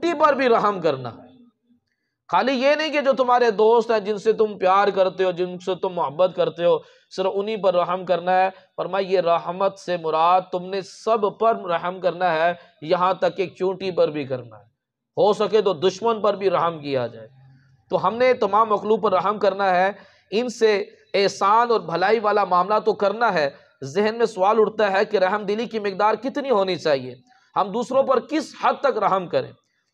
چونٹی پر بھی رحم کرنا ہے۔ خالی یہ نہیں کہ جو تمہارے دوست ہیں، جن سے تم پیار کرتے ہو، جن سے تم محبت کرتے ہو، صرف انہی پر رحم کرنا ہے۔ فرمایا یہ رحمت سے مراد تم نے سب پر رحم کرنا ہے، یہاں تک کہ چونٹی پر بھی کرنا ہے، ہو سکے تو دشمن پر بھی رحم کیا جائے۔ تو ہم نے تمام مخلوق پر رحم کرنا ہے، ان سے احسان اور بھلائی والا معاملہ تو کرنا ہے۔ ذہن میں سوال اٹھتا ہے کہ رحم دلی کی مقدار کتنی ہونی چاہیے، ہم دوسروں پر کس حد تک رحم کریں۔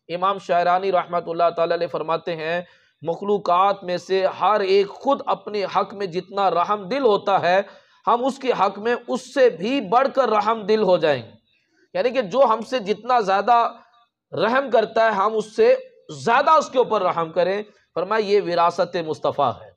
امام شاعرانی رحمۃ اللہ تعالی علیہ فرماتے ہیں مخلوقات میں سے ہر ایک خود اپنے حق میں جتنا رحم دل ہوتا ہے، ہم اس کے حق میں اس سے بھی بڑھ کر رحم دل ہو جائیں گے۔ یعنی کہ جو ہم سے جتنا زیادہ رحم کرتا ہے، ہم اس سے زیادہ اس کے اوپر رحم کریں۔ فرمایا یہ وراثت مصطفیٰ ہے۔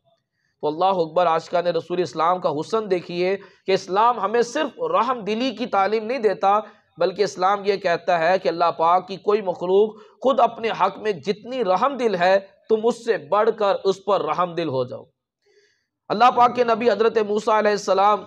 تو اللہ اکبر، عاشقان رسول اسلام کا حسن دیکھیے کہ اسلام ہمیں صرف رحم دلی کی تعلیم نہیں دیتا، بلکہ اسلام یہ کہتا ہے کہ اللہ پاک کی کوئی مخلوق خود اپنے حق میں جتنی رحم دل ہے، تم اس سے بڑھ کر اس پر رحم دل ہو جاؤ۔ اللہ پاک کے نبی حضرت موسیٰ علیہ السلام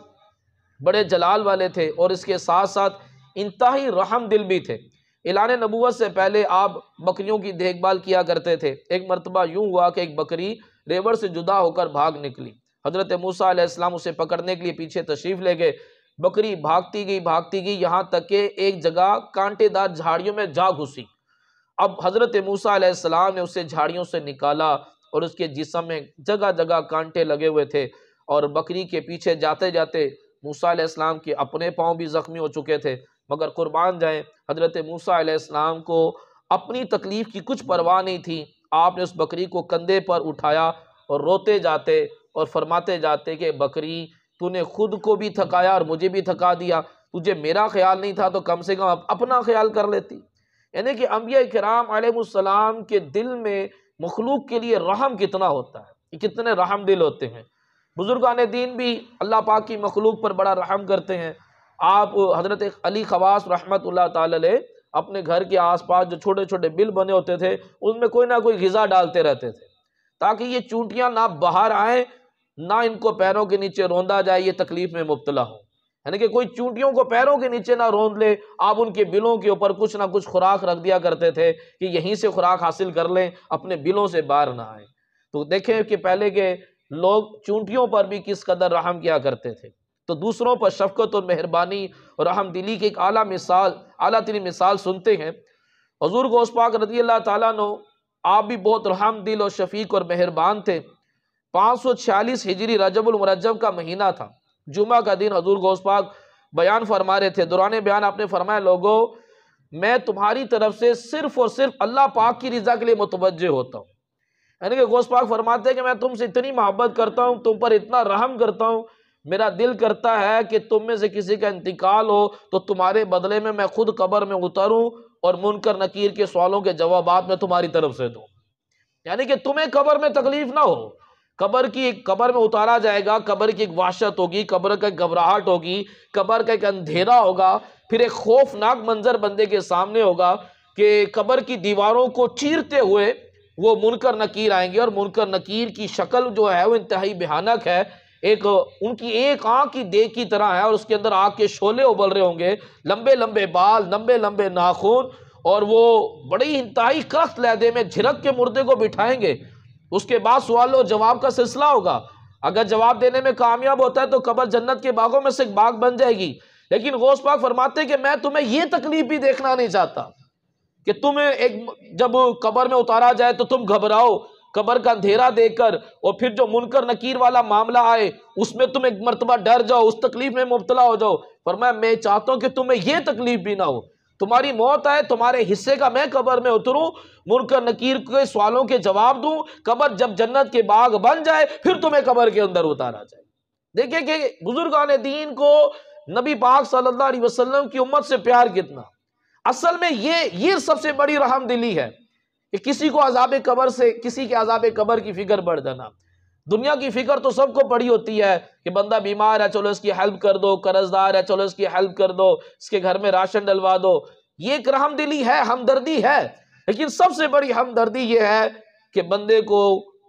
بڑے جلال والے تھے، اور اس کے ساتھ ساتھ انتہائی رحم دل بھی تھے۔ اعلان نبوت سے پہلے آپ بکریوں کی دیکھ بھال کیا کرتے تھے۔ ایک مرتبہ یوں ہوا کہ ایک بکری ریوڑ سے جدا ہو کر بھاگ نکلی۔ حضرت موسیٰ علیہ السلام اسے پکڑنے کے لیے پیچھے تشریف لے گئے۔ بکری بھاگتی گئی یہاں تک کہ ایک جگہ کانٹے دار جھاڑیوں میں جا گھسی۔ اب حضرت موسیٰ علیہ السلام نے اسے جھاڑیوں سے نکالا، اور اس کے جسم میں جگہ جگہ کانٹے لگے ہوئے تھے، اور بکری کے پیچھے جاتے جاتے موسیٰ علیہ السلام کے اپنے پاؤں بھی زخمی ہو چکے تھے۔ مگر قربان جائیں، حضرت موسیٰ علیہ السلام کو اپنی تکلیف کی کچھ پرواہ نہیں تھی۔ آپ نے اس بکری کو کندھے پر اٹھایا اور روتے جاتے اور فرماتے جاتے کہ بکری، تو نے خود کو بھی تھکایا اور مجھے بھی تھکا دیا، تجھے میرا خیال نہیں تھا تو کم سے کم اپنا خیال کر لیتی۔ یعنی کہ انبیاء کرام علیہ السلام کے دل میں مخلوق کے لیے رحم کتنا ہوتا ہے، یہ کتنے رحم دل ہوتے ہیں۔ بزرگان دین بھی اللہ پاک کی مخلوق پر بڑا رحم کرتے ہیں۔ آپ حضرت علی خواص رحمۃ اللہ تعالی علیہ اپنے گھر کے آس پاس جو چھوٹے چھوٹے بل بنے ہوتے تھے، ان میں کوئی نہ کوئی غذا ڈالتے رہتے تھے، تاکہ یہ چونٹیاں نہ باہر آئیں، نہ ان کو پیروں کے نیچے روندا جائے، یہ تکلیف میں مبتلا ہوں۔ یعنی کہ کوئی چونٹیوں کو پیروں کے نیچے نہ روند لے، آپ ان کے بلوں کے اوپر کچھ نہ کچھ خوراک رکھ دیا کرتے تھے کہ یہیں سے خوراک حاصل کر لیں، اپنے بلوں سے باہر نہ آئیں۔ تو دیکھیں کہ پہلے کے لوگ چونٹیوں پر بھی کس قدر رحم کیا کرتے تھے۔ تو دوسروں پر شفقت اور مہربانی اور رحم دلی کی ایک اعلیٰ ترین مثال سنتے ہیں۔ حضور غوث پاک رضی اللہ تعالیٰ عنہ، آپ بھی بہت رحم دل اور شفیق اور مہربان تھے۔ 546 ہجری رجب المرجب کا مہینہ تھا، جمعہ کا دن حضور غوث پاک بیان فرما رہے تھے۔ دوران بیان آپ نے فرمایا، لوگوں میں تمہاری طرف سے صرف اور صرف اللہ پاک کی رضا کے لیے متوجہ ہوتا ہوں۔ یعنی کہ غوث پاک فرماتے ہیں کہ میں تم سے اتنی محبت کرتا ہوں، تم پر اتنا رحم کرتا ہوں، میرا دل کرتا ہے کہ تم میں سے کسی کا انتقال ہو تو تمہارے بدلے میں خود قبر میں اتروں اور منکر نکیر کے سوالوں کے جوابات میں تمہاری طرف سے دوں۔ یعنی کہ تمہیں قبر میں تکلیف نہ ہو۔ قبر میں اتارا جائے گا، قبر کی ایک وحشت ہوگی، قبر کا ایک گھبراہٹ ہوگی، قبر کا ایک اندھیرا ہوگا، پھر ایک خوفناک منظر بندے کے سامنے ہوگا کہ قبر کی دیواروں کو چیرتے ہوئے وہ منکر نکیر آئیں گے، اور منکر نکیر کی شکل جو ہے وہ انتہائی بھیانک ہے، ان کی ایک آنکھ کی دیگ کی طرح ہے، اور اس کے اندر آگ کے شعلے ابل رہے ہوں گے، لمبے لمبے بال، لمبے لمبے ناخن، اور وہ بڑی انتہائی سخت لہجے میں جھرک کے مردے کو بٹھائیں گے۔ اس کے بعد سوال و جواب کا سلسلہ ہوگا۔ اگر جواب دینے میں کامیاب ہوتا ہے تو قبر جنت کے باغوں میں سے ایک باغ بن جائے گی۔ لیکن غوث پاک فرماتے ہیں کہ میں تمہیں یہ تکلیف بھی دیکھنا نہیں چاہتا کہ تمہیں جب قبر میں اتارا جائے تو تم گھبراؤ قبر کا اندھیرا دیکھ کر، اور پھر جو منکر نکیر والا معاملہ آئے اس میں تم ایک مرتبہ ڈر جاؤ، اس تکلیف میں مبتلا ہو جاؤ۔ فرمایا میں چاہتا ہوں کہ تمہیں یہ تکلیف بھی نہ ہو، تمہاری موت آئے، تمہارے حصے کا میں قبر میں اتروں، منکر نکیر کے سوالوں کے جواب دوں، قبر جب جنت کے باغ بن جائے پھر تمہیں قبر کے اندر اتارا جائے۔ دیکھیں کہ بزرگان دین کو نبی پاک صلی اللہ علیہ وسلم کی امت سے پیار کتنا۔ اصل میں یہ سب سے بڑی رحم دلی ہے کہ کسی کو عذاب قبر سے، کسی کے عذاب قبر کی فکر بڑھ جانا۔ دنیا کی فکر تو سب کو پڑی ہوتی ہے کہ بندہ بیمار ہے، چلو اس کی ہیلپ کر دو، قرض دار ہے، چلو اس کی ہیلپ کر دو، اس کے گھر میں راشن ڈلوا دو۔ یہ ایک رحم دلی ہے، ہمدردی ہے، لیکن سب سے بڑی ہمدردی یہ ہے کہ بندے کو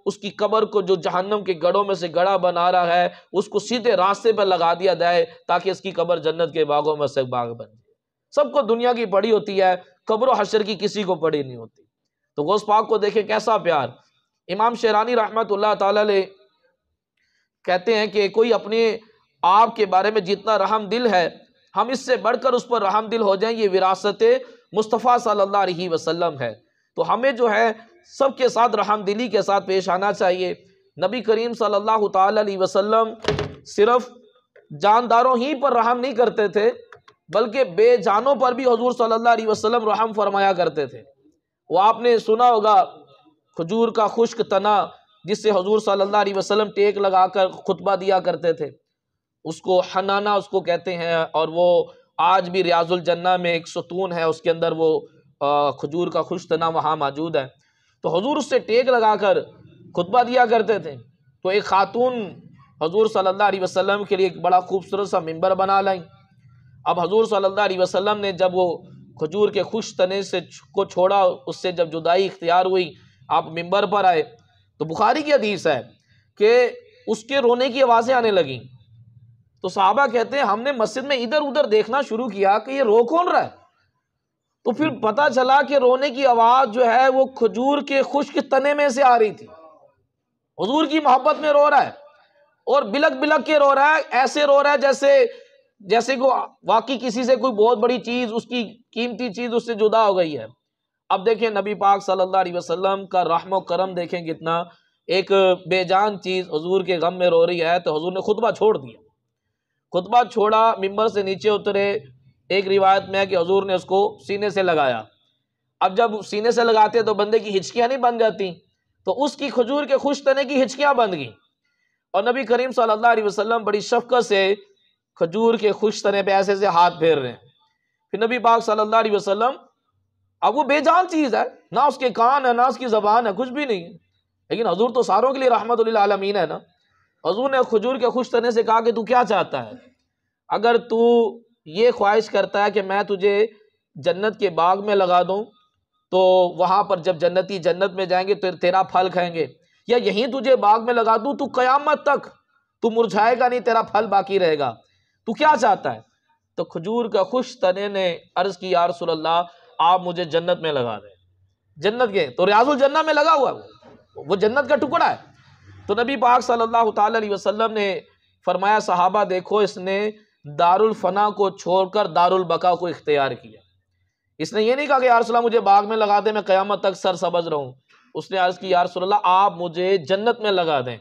اس کی قبر کو جو جہنم کے گڑھوں میں سے گڑھا بنا رہا ہے اس کو سیدھے راستے پر لگا دیا جائے تاکہ اس کی قبر جنت کے باغوں میں سے باغ بن جائے۔ سب کو دنیا کی پڑی ہوتی ہے، قبر و حشر کی کسی کو پڑی نہیں ہوتی۔ تو غوث پاک کو دیکھیں کیسا پیار۔ امام شیرانی رحمۃ اللہ تعالی علیہ کہتے ہیں کہ کوئی اپنے آپ کے بارے میں جتنا رحم دل ہے، ہم اس سے بڑھ کر اس پر رحم دل ہو جائیں، یہ وراثت مصطفیٰ صلی اللہ علیہ وسلم ہے۔ تو ہمیں جو ہے سب کے ساتھ رحم دلی کے ساتھ پیش آنا چاہیے۔ نبی کریم صلی اللہ تعالی علیہ وسلم صرف جانداروں ہی پر رحم نہیں کرتے تھے، بلکہ بے جانوں پر بھی حضور صلی اللہ علیہ وسلم رحم فرمایا کرتے تھے۔ وہ آپ نے سنا ہوگا کھجور کا خشک تنا جس سے حضور صلی اللہ علیہ وسلم ٹیک لگا کر خطبہ دیا کرتے تھے، اس کو حنانہ اس کو کہتے ہیں، اور وہ آج بھی ریاض الجنہ میں ایک ستون ہے، اس کے اندر وہ کھجور کا خشک تنا وہاں موجود ہے۔ تو حضور اس سے ٹیک لگا کر خطبہ دیا کرتے تھے۔ تو ایک خاتون حضور صلی اللہ علیہ وسلم کے لیے ایک بڑا خوبصورت سا ممبر بنا لائیں۔ اب حضور صلی اللہ علیہ وسلم نے جب وہ کھجور کے خشک تنے کو چھوڑا، اس سے جب جدائی اختیار ہوئی، آپ ممبر پر آئے، تو بخاری کی حدیث ہے کہ اس کے رونے کی آوازیں آنے لگیں۔ تو صحابہ کہتے ہیں ہم نے مسجد میں ادھر ادھر دیکھنا شروع کیا کہ یہ رو کون رہا ہے؟ تو پھر پتہ چلا کہ رونے کی آواز جو ہے وہ کھجور کے خشک تنے میں سے آ رہی تھی۔ حضور کی محبت میں رو رہا ہے اور بلک بلک کے رو رہا ہے، ایسے رو رہا ہے جیسے کہ واقعی کسی سے کوئی بہت بڑی چیز، اس کی قیمتی چیز اس سے جدا ہو گئی ہے۔ اب دیکھیں نبی پاک صلی اللہ علیہ وسلم کا رحم و کرم دیکھیں کتنا، ایک بے جان چیز حضور کے غم میں رو رہی ہے تو حضور نے خطبہ چھوڑ دیا۔ خطبہ چھوڑا، ممبر سے نیچے اترے، ایک روایت میں ہے کہ حضور نے اس کو سینے سے لگایا۔ اب جب سینے سے لگاتے تو بندے کی ہچکیاں نہیں بن جاتی، تو اس کی کھجور کے خشک تنے کی ہچکیاں بن گئیں، اور نبی کریم صلی اللہ علیہ وسلم بڑی شفقت سے کھجور کے خشک تنے پہ ایسے سے ہاتھ پھیر رہے ہیں۔ پھر نبی پاک صلی اللہ علیہ وسلم، اب وہ بے جان چیز ہے، نہ اس کے کان ہے نہ اس کی زبان ہے، کچھ بھی نہیں ہے، لیکن حضور تو ساروں کے لیے رحمت للعالمین ہے نا۔ حضور نے کھجور کے خشک تنے سے کہا کہ تو کیا چاہتا ہے؟ اگر تو یہ خواہش کرتا ہے کہ میں تجھے جنت کے باغ میں لگا دوں تو وہاں پر جب جنتی جنت میں جائیں گے تو تیرا پھل کھائیں گے، یا یہیں تجھے باغ میں لگا دوں تو قیامت تک تو مرجھائے گا نہیں، تیرا پھل باقی رہے گا، تو کیا چاہتا ہے؟ تو کھجور کا خشک تنے نے عرض کی یا رسول اللہ آپ مجھے جنت میں لگا دیں۔ جنت کے تو ریاض الجنہ میں لگا ہوا ہے، وہ جنت کا ٹکڑا ہے۔ تو نبی پاک صلی اللہ تعالی علیہ وسلم نے فرمایا صحابہ دیکھو اس نے دارالفنا کو چھوڑ کر دارالبقا کو اختیار کیا۔ اس نے یہ نہیں کہا کہ یا رسول اللہ مجھے باغ میں لگا دیں میں قیامت تک سرسبز رہوں، اس نے عرض کی یا رسول اللہ آپ مجھے جنت میں لگا دیں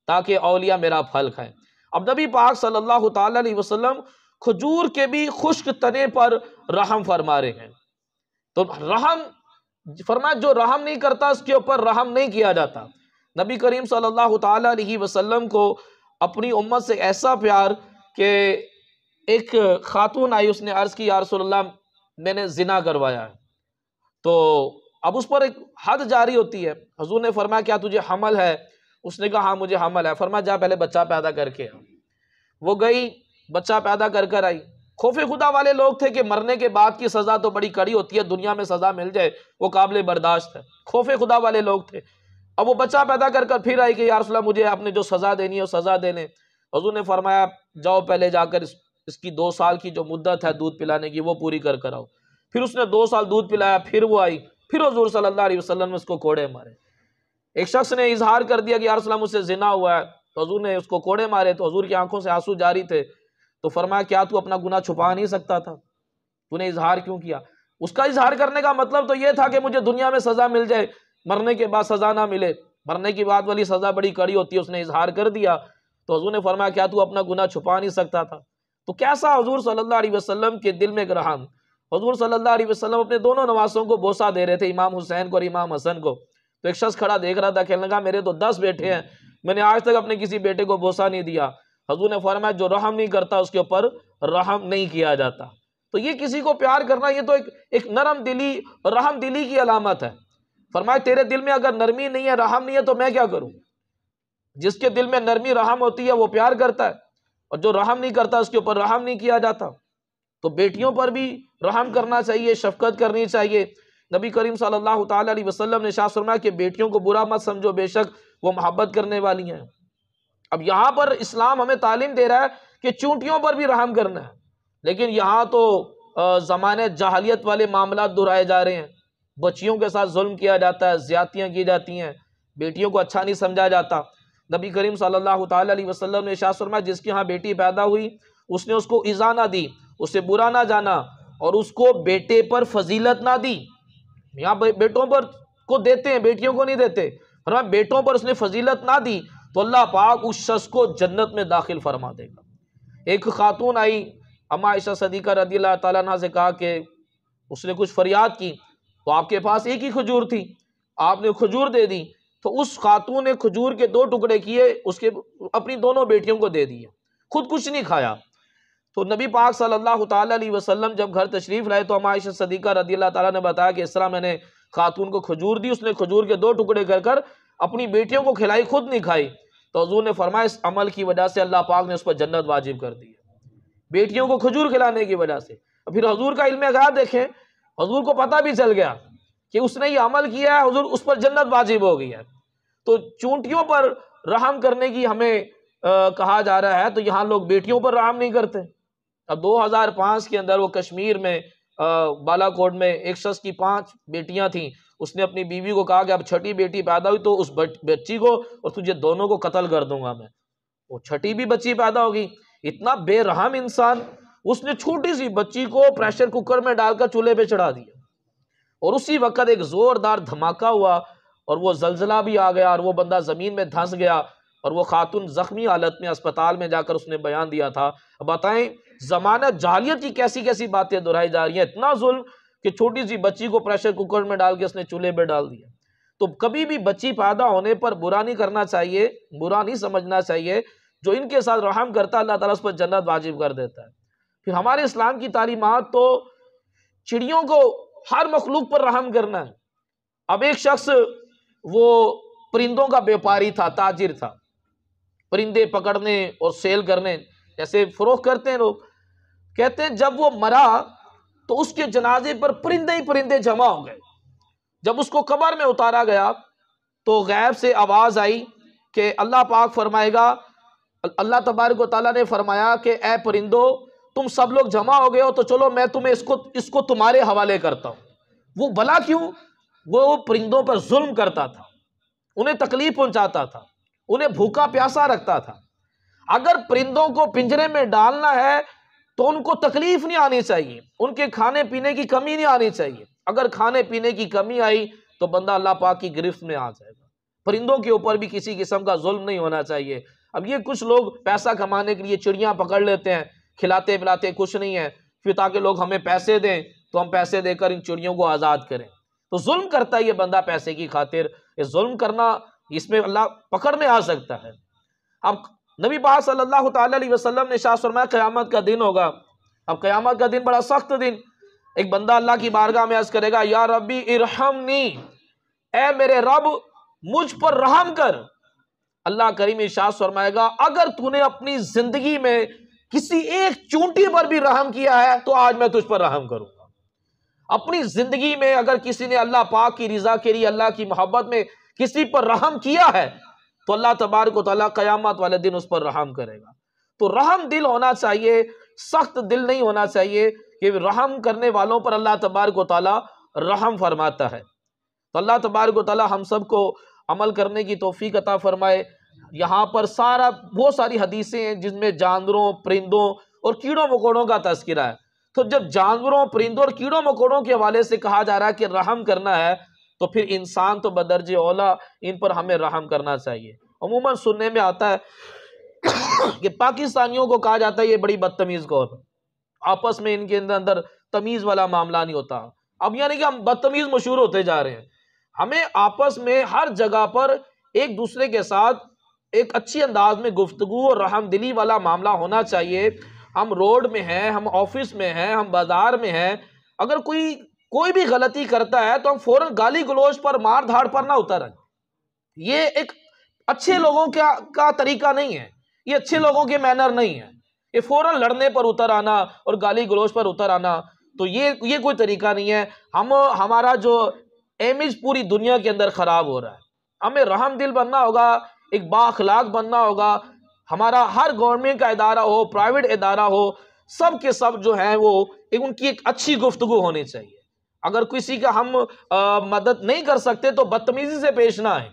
تاکہ اولیاء میرا پھل کھائیں۔ اب نبی پاک صلی اللہ تعالی علیہ وسلم کھجور کے بھی خشک تنے پر رحم فرما رہے ہیں۔ تو رحم فرمایا جو رحم نہیں کرتا اس کے اوپر رحم نہیں کیا جاتا۔ نبی کریم صلی اللہ تعالی علیہ وسلم کو اپنی امت سے ایسا پیار کہ ایک خاتون آئی، اس نے عرض کی یا رسول اللہ میں نے زنا کروایا ہے، تو اب اس پر ایک حد جاری ہوتی ہے۔ حضور نے فرمایا کیا تجھے حمل ہے؟ اس نے کہا ہاں مجھے حمل ہے۔ فرمایا جا پہلے بچہ پیدا کر کے آ۔ وہ گئی، بچہ پیدا کر آئی۔ خوف خدا والے لوگ تھے کہ مرنے کے بعد کی سزا تو بڑی کڑی ہوتی ہے، دنیا میں سزا مل جائے وہ قابل برداشت ہے، خوف خدا والے لوگ تھے۔ اب وہ بچہ پیدا کر پھر آئی کہ یا رسول اللہ مجھے آپ نے جو سزا دینی ہے وہ سزا دے لیں۔ حضور نے فرمایا جاؤ پہلے جا کر اس کی 2 سال کی جو مدت ہے دودھ پلانے کی وہ پوری کر آؤ۔ پھر اس نے 2 سال دودھ پلایا، پھر وہ آئی، پھر حضور صلی اللہ علیہ وسلم نے اس کو کوڑے مارے۔ ایک شخص نے اظہار کر دیا کہ یا رسول اللہ مجھ سے زنا ہوا ہے، تو حضور نے اس کو کوڑے مارے، تو حضور کی آنکھوں سے آنسو جاری تھے۔ تو فرمایا کیا تو اپنا گناہ چھپا نہیں سکتا تھا؟ تو نے اظہار کیوں کیا؟ اس کا اظہار کرنے کا مطلب تو یہ تھا کہ مجھے دنیا میں سزا مل جائے، مرنے کے بعد سزا نہ ملے، مرنے کی بعد والی سزا بڑی کڑی ہوتی ہے، اس نے اظہار کر دیا۔ تو حضور نے فرمایا کیا تو اپنا گناہ چھپا نہیں سکتا تھا؟ تو کیسا حضور صلی اللہ علیہ وسلم کے دل میں رحم۔ حضور صلی اللہ علیہ وسلم اپنے دونوں نواسوں کو بوسہ دے رہے تھے، امام حسین کو اور امام حسن کو۔ تو ایک شخص کھڑا دیکھ رہا تھا، کہنے لگا میرے تو 10 بیٹے ہیں، میں نے آج تک اپنے کسی بیٹے کو بوسہ نہیں دیا۔ حضور نے فرمایا جو رحم نہیں کرتا اس کے اوپر رحم نہیں کیا جاتا۔ تو یہ کسی کو پیار کرنا یہ تو ایک نرم دلی، رحم دلی کی علامت ہے۔ فرمایا تیرے دل میں اگر نرمی نہیں ہے، رحم نہیں ہے تو میں کیا کروں؟ جس کے دل میں نرمی رحم ہوتی ہے وہ پیار کرتا ہے، اور جو رحم نہیں کرتا اس کے اوپر رحم نہیں کیا جاتا۔ تو بیٹیوں پر بھی رحم کرنا چاہیے، شفقت کرنی چاہیے۔ نبی کریم صلی اللہ تعالی علیہ وسلم نے ارشاد فرمایا کہ بیٹیوں کو برا مت سمجھو، بے شک وہ محبت کرنے والی ہیں۔ اب یہاں پر اسلام ہمیں تعلیم دے رہا ہے کہ چونٹیوں پر بھی رحم کرنا ہے، لیکن یہاں تو زمانے جاہلیت والے معاملات دہرائے جا رہے ہیں، بچیوں کے ساتھ ظلم کیا جاتا ہے، زیادتیاں کی جاتی ہیں، بیٹیوں کو اچھا نہیں سمجھا جاتا۔ نبی کریم صلی اللہ تعالیٰ علیہ وسلم نے ارشاد فرمایا جس کے ہاں بیٹی پیدا ہوئی اس نے اس کو ایذا نہ دی، اسے برا نہ جانا، اور اس کو بیٹے پر فضیلت نہ دی۔ یہاں بیٹوں پر کو دیتے ہیں، بیٹیوں کو نہیں دیتے، فرمایا بیٹوں پر اس نے فضیلت نہ دی تو اللہ پاک اس شخص کو جنت میں داخل فرما دے گا۔ ایک خاتون آئی اما عائشہ صدیقہ رضی اللہ تعالیٰ عنہ سے کہا کہ اس نے کچھ فریاد کی تو آپ کے پاس ایک ہی کھجور تھی، آپ نے کھجور دے دی، تو اس خاتون نے کھجور کے 2 ٹکڑے کیے، اس کے اپنی دونوں بیٹیوں کو دے دیے، خود کچھ نہیں کھایا۔ تو نبی پاک صلی اللہ تعالیٰ علیہ وسلم جب گھر تشریف لائے تو اما عائشہ صدیقہ رضی اللہ تعالیٰ نے بتایا کہ اس طرح میں نے خاتون کو کھجور دی، اس نے کھجور کے 2 ٹکڑے کر کر اپنی بیٹیوں کو کھلائی، خود نہیں کھائی۔ تو حضور نے فرمایا اس عمل کی وجہ سے اللہ پاک نے اس پر جنت واجب کر دی ہے، بیٹیوں کو کھجور کھلانے کی وجہ سے۔ پھر حضور کا علم غیب دیکھیں، حضور کو پتہ بھی چل گیا کہ اس نے یہ عمل کیا ہے، حضور اس پر جنت واجب ہو گئی ہے۔ تو چونٹیوں پر رحم کرنے کی ہمیں کہا جا رہا ہے، تو یہاں لوگ بیٹیوں پر رحم نہیں کرتے۔ اب 2005 کے اندر وہ کشمیر میں بالا کوٹ میں ایک شخص کی 5 بیٹیاں تھیں، اس نے اپنی بیوی کو کہا کہ اب چھٹی بیٹی پیدا ہوئی تو اس بچی کو اور تجھے دونوں کو قتل کر دوں گا میں۔ وہ چھٹی بھی بچی پیدا ہوگی، اتنا بے رحم انسان، اس نے چھوٹی سی بچی کو پریشر کوکر میں ڈال کر چولہے پہ چڑھا دیا، اور اسی وقت ایک زوردار دھماکہ ہوا اور وہ زلزلہ بھی آ گیا اور وہ بندہ زمین میں دھنس گیا، اور وہ خاتون زخمی حالت میں اسپتال میں جا کر اس نے بیان دیا تھا۔ اب بتائیں زمانہ جاہلیت کی کیسی کیسی باتیں دہرائی جا رہی ہیں، اتنا ظلم کہ چھوٹی سی بچی کو پریشر کوکر میں ڈال کے اس نے چولہے پہ ڈال دیا۔ تو کبھی بھی بچی پیدا ہونے پر برا نہیں کرنا چاہیے، برا نہیں سمجھنا چاہیے، جو ان کے ساتھ رحم کرتا ہے اللہ تعالیٰ اس پر جنت واجب کر دیتا ہے۔ پھر ہمارے اسلام کی تعلیمات تو چڑیوں کو، ہر مخلوق پر رحم کرنا ہے۔ اب ایک شخص وہ پرندوں کا بیوپاری تھا، تاجر تھا، پرندے پکڑنے اور سیل کرنے جیسے فروخت کرتے ہیں لوگ، کہتے ہیں جب وہ مرا تو اس کے جنازے پر پرندے ہی پرندے جمع ہو گئے۔ جب اس کو قبر میں اتارا گیا تو غیب سے آواز آئی کہ اللہ پاک فرمائے گا، اللہ تبارک و تعالیٰ نے فرمایا کہ اے پرندو تم سب لوگ جمع ہو گئے ہو تو چلو میں تمہیں اس کو تمہارے حوالے کرتا ہوں۔ وہ بھلا کیوں؟ وہ پرندوں پر ظلم کرتا تھا، انہیں تکلیف پہنچاتا تھا، انہیں بھوکا پیاسا رکھتا تھا۔ اگر پرندوں کو پنجرے میں ڈالنا ہے تو ان کو تکلیف نہیں آنی چاہیے، ان کے کھانے پینے کی کمی نہیں آنی چاہیے۔ اگر کھانے پینے کی کمی آئی تو بندہ اللہ پاک کی گرفت میں آ جائے گا۔ پرندوں کے اوپر بھی کسی قسم کا ظلم نہیں ہونا چاہیے۔ اب یہ کچھ لوگ پیسہ کمانے کے لیے چڑیاں پکڑ لیتے ہیں، کھلاتے پلاتے کچھ نہیں ہے، پھر تاکہ لوگ ہمیں پیسے دیں تو ہم پیسے دے کر ان چڑیوں کو آزاد کریں۔ تو ظلم کرتا ہے یہ بندہ پیسے کی خاطر، یہ ظلم کرنا، اس میں اللہ پکڑ میں آ سکتا ہے۔ اب نبی پاک صلی اللہ تعالیٰ علیہ وسلم نے ارشاد فرمایا قیامت کا دن ہوگا۔ اب قیامت کا دن بڑا سخت دن، ایک بندہ اللہ کی بارگاہ میں عرض کرے گا یا ربی ارحمنی، اے میرے رب مجھ پر رحم کر۔ اللہ کریم ارشاد فرمائے گا اگر تو نے اپنی زندگی میں کسی ایک چونٹی پر بھی رحم کیا ہے تو آج میں تجھ پر رحم کروں گا۔ اپنی زندگی میں اگر کسی نے اللہ پاک کی رضا کے لیے، اللہ کی محبت میں کسی پر رحم کیا ہے تو اللہ تبارک و تعالیٰ قیامت والے دن اس پر رحم کرے گا۔ تو رحم دل ہونا چاہیے، سخت دل نہیں ہونا چاہیے، کہ رحم کرنے والوں پر اللہ تبارک و تعالیٰ رحم فرماتا ہے۔ تو اللہ تبارک و تعالیٰ ہم سب کو عمل کرنے کی توفیق عطا فرمائے۔ یہاں پر بہت ساری حدیثیں ہیں جن میں جانوروں، پرندوں اور کیڑوں مکوڑوں کا تذکرہ ہے۔ تو جب جانوروں، پرندوں اور کیڑوں مکوڑوں کے حوالے سے کہا جا رہا ہے کہ رحم کرنا ہے تو پھر انسان تو بدرجہ اولا ان پر ہمیں رحم کرنا چاہیے۔ عموماً سننے میں آتا ہے کہ پاکستانیوں کو کہا جاتا ہے یہ بڑی بدتمیز قوم ہے، آپس میں ان کے اندر تمیز والا معاملہ نہیں ہوتا۔ اب یعنی کہ ہم بدتمیز مشہور ہوتے جا رہے ہیں۔ ہمیں آپس میں ہر جگہ پر ایک دوسرے کے ساتھ ایک اچھی انداز میں گفتگو اور رحم دلی والا معاملہ ہونا چاہیے۔ ہم روڈ میں ہیں، ہم آفس میں ہیں، ہم بازار میں ہیں، اگر کوئی بھی غلطی کرتا ہے تو ہم فوراً گالی گلوچ پر، مار دھاڑ پر نہ اتریں۔ یہ ایک اچھے لوگوں کا طریقہ نہیں ہے، یہ اچھے لوگوں کے مینر نہیں ہے۔ یہ فوراً لڑنے پر اتر آنا اور گالی گلوچ پر اتر آنا، تو یہ کوئی طریقہ نہیں ہے۔ ہمارا جو امیج پوری دنیا کے اندر خراب ہو رہا ہے، ہمیں رحم دل بننا ہوگا، ایک با اخلاق بننا ہوگا۔ ہمارا ہر گورنمنٹ کا ادارہ ہو، پرائیویٹ ادارہ ہو، سب کے سب جو ہیں وہ ان کی ایک اچھی گفتگو ہونی چاہیے. اگر کسی کا ہم مدد نہیں کر سکتے تو بدتمیزی سے پیش نہ آئیں.